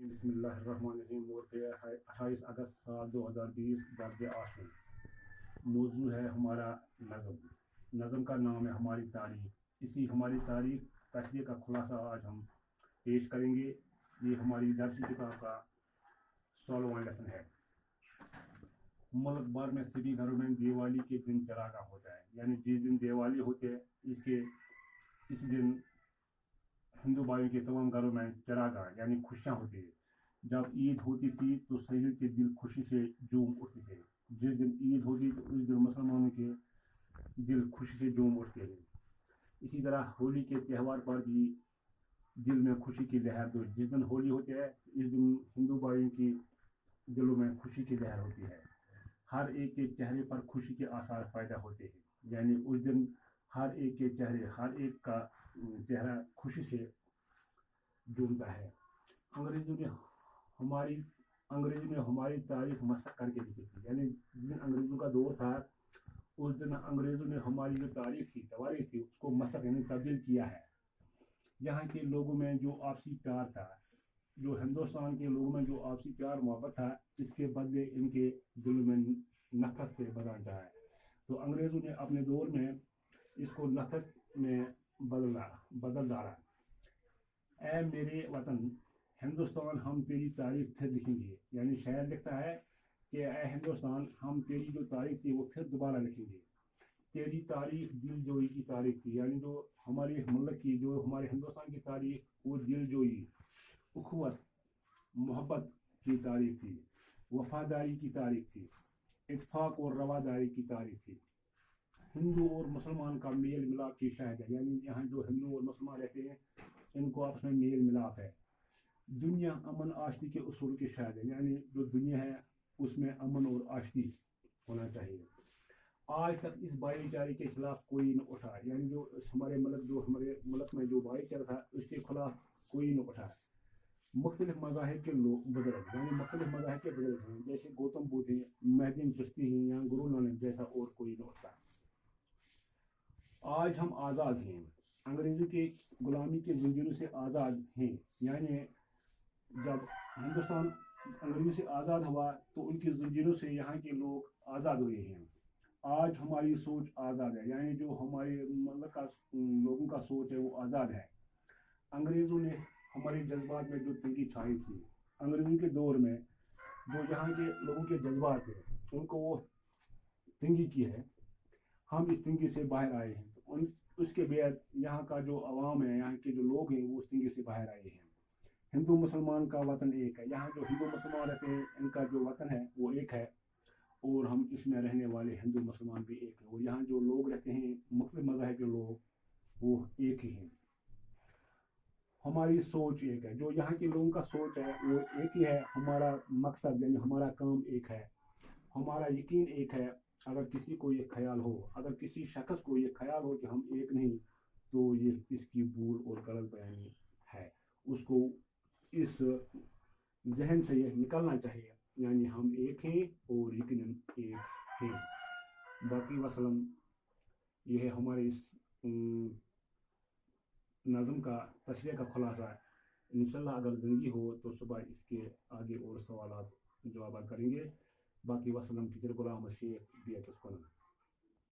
بسم اللہ الرحمن الرحیم مورخ 28 اگست سال 2020 درج آشن موضوع ہے ہمارا نظم کا نام ہے ہماری تاریخ. اسی ہماری تاریخ تشریح کا خلاصہ آج ہم پیش کریں گے. یہ ہماری درسی کتاب کا 16واں لیسن ہے. ملک بھر میں سبھی گھروں میں دیوالی کے دن چراغا ہوتا ہے. یعنی جس دن دیوالی ہوتے ہے اس دن ہندو بھائیوں کے تمام گھروں میں چراغا یعنی خوشیاں ہوتی ہیں. جب عید ہوتی تھی تو سبھی کے دل خوشی سے جھوم اٹھتے تھے. جس دن عید ہوتی تو اس دن مسلمانوں کے دل خوشی سے جھوم اٹھتے ہیں. اسی طرح ہولی کے تہوار پر بھی دل میں خوشی کی لہر دو. جس دن ہولی ہوتی ہے اس دن ہندو بھائیوں کی دلوں میں خوشی کی لہر ہوتی ہے. ہر ایک کے چہرے پر خوشی کے آثار پیدا ہوتے ہیں. یعنی اس دن ہر ایک کے چہرے ہر ایک کا چہرہ خوشی سے جھومتا ہے. انگریزوں نے ہماری تاریخ مسخ کر کے لکھی تھی. یعنی جس دن انگریزوں کا دور تھا اس دن انگریزوں نے ہماری جو تاریخ تھی تواریخ تھی اس کو مسخ یعنی تبدیل کیا ہے. یہاں کے لوگوں میں جو آپسی پیار تھا, جو ہندوستان کے لوگوں میں جو آپسی پیار محبت تھا, اس کے بدلے ان کے دلوں میں نفرت سے بدل جائے. تو انگریزوں نے اپنے دور میں اس کو نفرت میں بدل ڈالا. اے میرے وطن ہندوستان ہم تیری تاریخ پھر لکھیں گے. یعنی شاعر لکھتا ہے کہ اے ہندوستان ہم تیری جو تاریخ تھی وہ پھر دوبارہ لکھیں گے. تیری تاریخ دل جوئی کی تاریخ تھی. یعنی جو ہمارے ملک کی جو ہمارے ہندوستان کی تاریخ وہ دل جوئی, اخوت, محبت کی تاریخ تھی, وفاداری کی تاریخ تھی, اتفاق اور رواداری کی تاریخ تھی. ہندو اور مسلمان کا میل ملاپ کی شاہد ہے. یعنی یہاں جو ہندو اور مسلمان رہتے ہیں ان کو آپس میں میل ملاپ ہے. دنیا امن آشتی کے اصول کی شاہد ہے. یعنی جو دنیا ہے اس میں امن اور آشتی ہونا چاہیے. آج تک اس بھائی چارے کے خلاف کوئی نہ اٹھا. یعنی جو ہمارے ملک میں جو بھائی چارہ تھا اس کے خلاف کوئی نہ اٹھا. مختلف مذاہب کے لوگ بزرگ یعنی مختلف مذاہب کے بزرگ ہیں جیسے گوتم بدھ ہیں, مہدی چشتی ہیں یا گرو نانک جیسا اور کوئی نہ اٹھا. آج ہم آزاد ہیں, انگریزوں کے غلامی کے زنجیروں سے آزاد ہیں. یعنی جب ہندوستان انگریزوں سے آزاد ہوا تو ان کی زنجیروں سے یہاں کے لوگ آزاد ہوئے ہیں. آج ہماری سوچ آزاد ہے. یعنی جو ہمارے ملک کا لوگوں کا سوچ ہے وہ آزاد ہے. انگریزوں نے ہمارے جذبات میں جو تنگی چھائی تھی انگریزوں کے دور میں, جو یہاں کے لوگوں کے جذبات تھے ان کو وہ تنگی کی ہے. ہم اس تنگی سے باہر آئے ہیں. اس کے بعد یہاں کا جو عوام ہے, یہاں کے جو لوگ ہیں وہ اس تنگی سے باہر آئے ہیں. ہندو مسلمان کا وطن ایک ہے. یہاں جو ہندو مسلمان رہتے ہیں ان کا جو وطن ہے وہ ایک ہے, اور ہم اس میں رہنے والے ہندو مسلمان بھی ایک ہیں. اور یہاں جو لوگ رہتے ہیں مختلف مذاہب کے لوگ وہ ایک ہی ہیں. ہماری سوچ ایک ہے. جو یہاں کے لوگوں کا سوچ ہے وہ ایک ہی ہے. ہمارا مقصد یعنی ہمارا کام ایک ہے. ہمارا یقین ایک ہے. اگر کسی کو یہ خیال ہو, اگر کسی شخص کو یہ خیال ہو کہ ہم ایک نہیں, تو یہ اس کی بھول اور غلط بیانی ہے. اس کو اس ذہن سے یہ نکلنا چاہیے. یعنی ہم ایک ہیں اور یقیناً ایک ہیں. باقی وسلم یہ ہے ہمارے اس نظم کا تشریح کا خلاصہ. انشاءاللہ اگر زندگی ہو تو صبح اس کے آگے اور سوالات جوابات کریں گے. باقی وسلم فکر غلام شیخ بی ایچ ایس